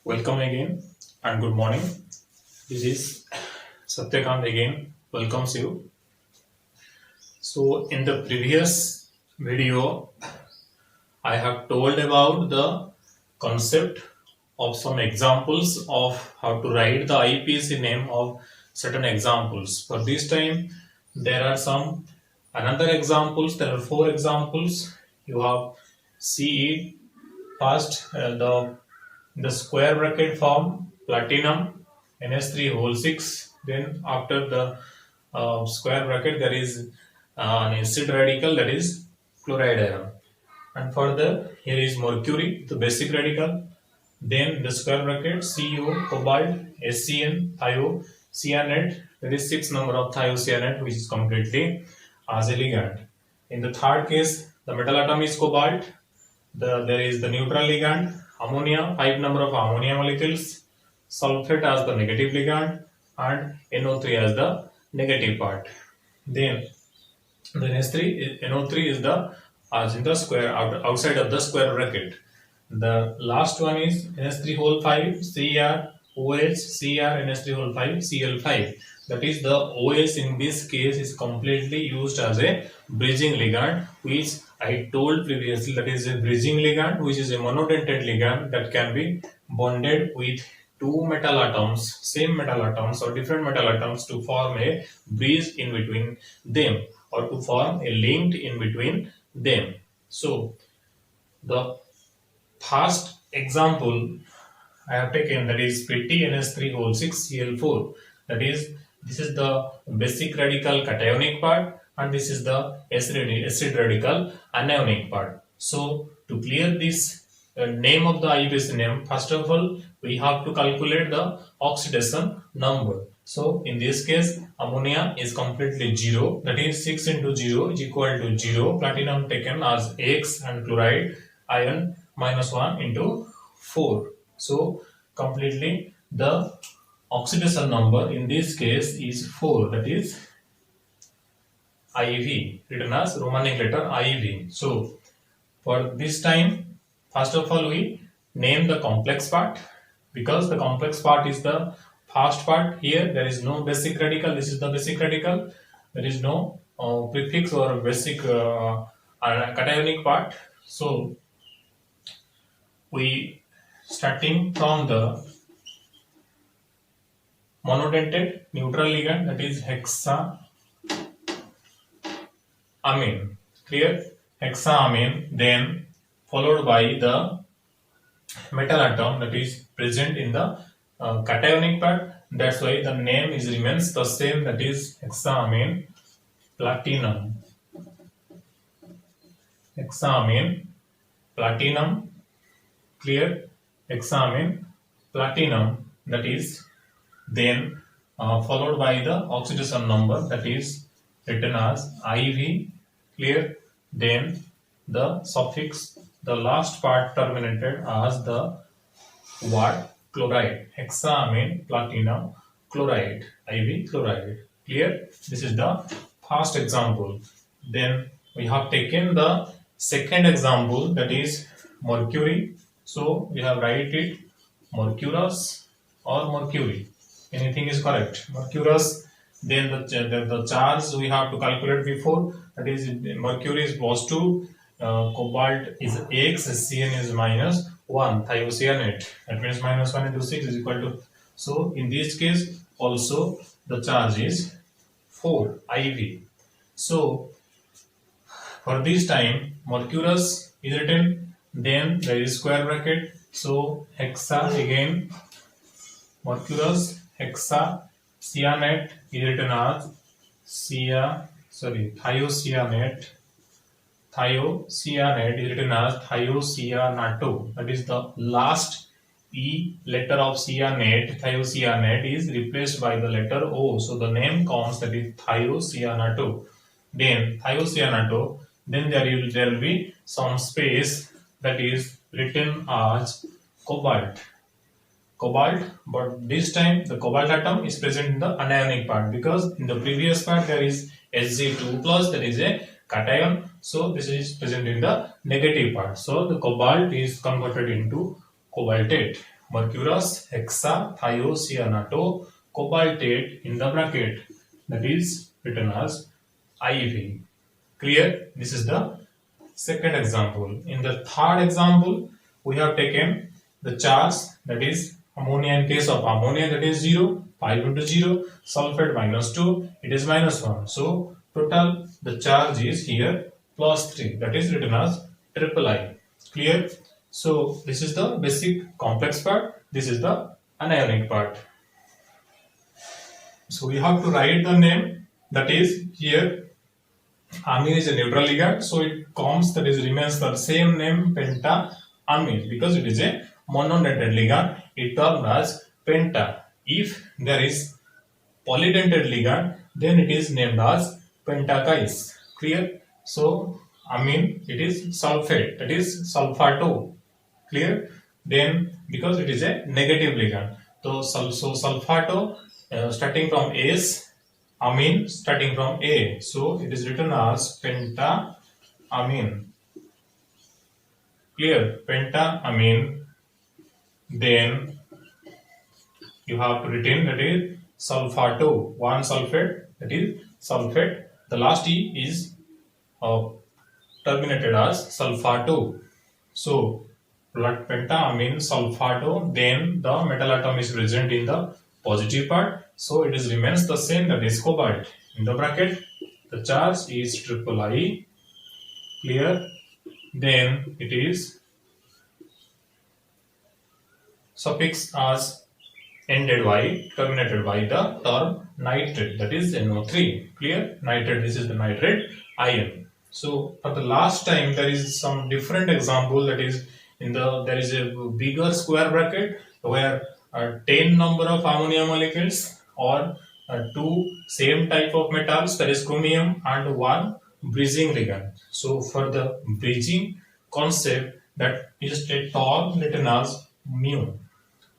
Welcome again and good morning. This is Satyakant again. Welcomes you. So, in the previous video, I have told about the concept of some examples of how to write the IPC name of certain examples. For this time, there are some another examples. There are four examples. You have CE first, the square bracket form platinum NH3 whole 6. Then after the square bracket there is an acid radical, that is chloride ion, and further here is mercury, the basic radical. Then the square bracket CO cobalt SCN thiocyanate, there is 6 number of thiocyanate which is completely as a ligand. In the third case the metal atom is cobalt, there is the neutral ligand, ammonia, 5 number of ammonia molecules, sulfate as the negative ligand, and NO3 as the negative part. Then the NO3 is the as in the square outside of the square bracket. The last one is NH3 whole 5 Cr OH Cr NH3 whole 5 Cl5. That is the OH in this case is completely used as a bridging ligand, which I told previously, that is a bridging ligand which is a monodentate ligand that can be bonded with two metal atoms, same metal atoms or different metal atoms, to form a bridge in between them or to form a link in between them. So the first example I have taken, that is PTNS3 whole 6 Cl4. That is, this is the basic radical cationic part and this is the acid radical anionic part. So to clear this name of the IUPAC name, first of all we have to calculate the oxidation number. So in this case ammonia is completely 0, that is 6 into 0 is equal to 0, platinum taken as X and chloride ion minus 1 into 4. So completely the oxidation number in this case is 4, that is IV, written as Romanic letter IV. So for this time, first of all we name the complex part, because the complex part is the first part. Here there is no basic radical, this is the basic radical, there is no prefix or basic cationic part. So we starting from the monodentate neutral ligand, that is hexaamine. Clear? Hexaamine, then followed by the metal atom that is present in the cationic part. That's why the name remains the same, that is hexaamine platinum. Hexaamine platinum. Clear? Hexaamine platinum, that is then followed by the oxidation number, that is written as IV. Clear? Then the suffix, the last part terminated as the word chloride, hexaamine platinum chloride, IV chloride. Clear? This is the first example. Then we have taken the second example, that is mercury. So we have write it mercurous or mercury, anything is correct. Mercurous. Then the charge we have to calculate before, that is mercury is +2, cobalt is X, Cn is -1, thiocyanate, that means -1 into 6 is equal to, so in this case also the charge is 4 IV. So for this time mercurous is written, then there is square bracket, so hexa again, mercurous hexacyanate is written as thiocyanate. Thiocyanate is written as thiocyanato. That is the last E letter of cyanate, thiocyanate, is replaced by the letter O. So the name comes, that is thiocyanato. Then thiocyanato, then there will be some space, that is written as cobalt. Cobalt, but this time the cobalt atom is present in the anionic part, because in the previous part there is Hg2 plus, that is a cation, so this is present in the negative part. So the cobalt is converted into cobaltate. mercurous hexathiocyanato cobaltate in the bracket, that is written as IV. Clear? This is the second example. In the third example, we have taken the charge, that is ammonia. In case of ammonia, that is 0, 5 into 0, sulfate minus 2, it is minus 1. So total the charge is here plus 3, that is written as triple I. Clear? So this is the basic complex part, this is the anionic part. So we have to write the name, that is here amine is a neutral ligand, so it comes, that is remains the same name pentaamine, because it is a monodentate ligand, it termed as penta. If there is polydentate ligand, then it is named as pentakais. Clear? So amine, it is sulfate, that is sulfato. Clear? Then because it is a negative ligand, so sulfato starting from S, amine starting from A, so it is written as pentaamine. Clear? Pentaamine. Then you have to retain, that is sulfato, one sulfate, that is sulfate. The last E is terminated as sulfato. So pentaamine sulfato, then the metal atom is present in the positive part, so it is remains the same, that is cobalt. In the bracket, the charge is triple I. Clear? Then it is suffix as ended by, terminated by the term nitrate, that is NO3. Clear? Nitrate, this is the nitrate ion. So for the last time, there is some different example, that is there is a bigger square bracket where 10 number of ammonia molecules or 2 same type of metals, that is chromium, and 1 bridging ligand. So for the bridging concept, that is a term written as mu.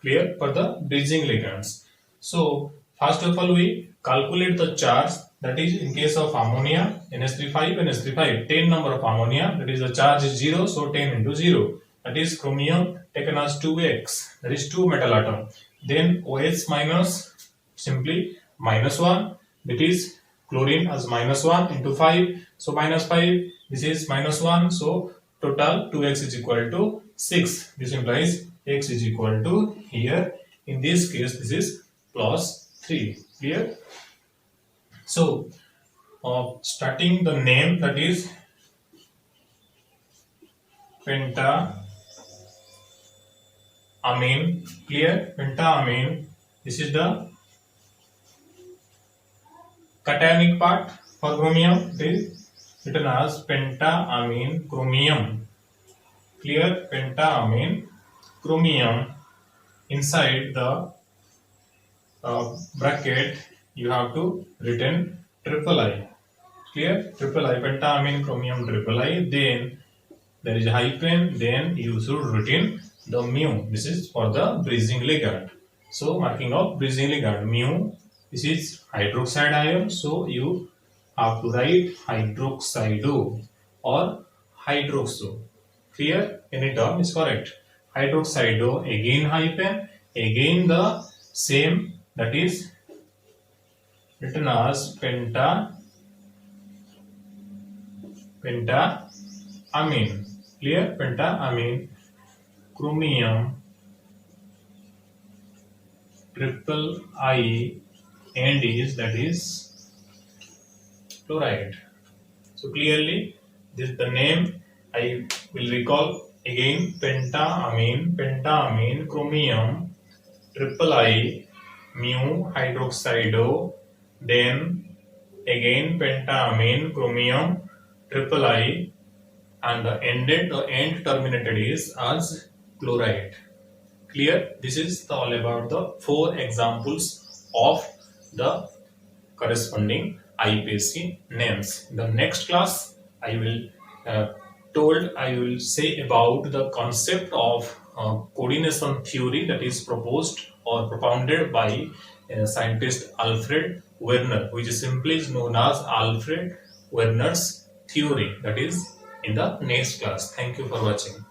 Clear? For the bridging ligands. So first of all, we calculate the charge, that is in case of ammonia, NH3 NH3 10 number of ammonia, that is the charge is 0, so 10 into 0. That is chromium taken as 2x, that is 2 metal atom. Then OH minus, simply minus 1, that is chlorine as minus 1 into 5, so minus 5, this is minus 1, so total 2x is equal to 6. This implies x is equal to, here in this case this is plus 3. Clear? So starting the name, that is pentaamine. Clear? Pentaamine, this is the cationic part for chromium, it is written as pentaamine chromium. Clear? Pentaamine chromium. Inside the bracket, you have to written triple I. Clear? Triple I, pentaamine chromium triple I. Then there is a hyphen, then you should written the mu. This is for the bridging ligand. So marking of bridging ligand, mu, this is hydroxide ion, so you have to write hydroxido or hydroxo. Clear? Any term is correct. Hydroxido, again hyphen, again the same, that is written as pentaamine. Clear? Pentaamine chromium triple I, and is, that is chloride. So clearly this is the name. I will recall again: pentaamine chromium triple I, mu hydroxido, then again pentaamine chromium triple I, and the end terminated is as chloride. Clear? This is all about the 4 examples of the corresponding IUPAC names. In the next class, I will say about the concept of coordination theory, that is proposed or propounded by scientist Alfred Werner, which is simply known as Alfred Werner's theory. That is in the next class. Thank you for watching.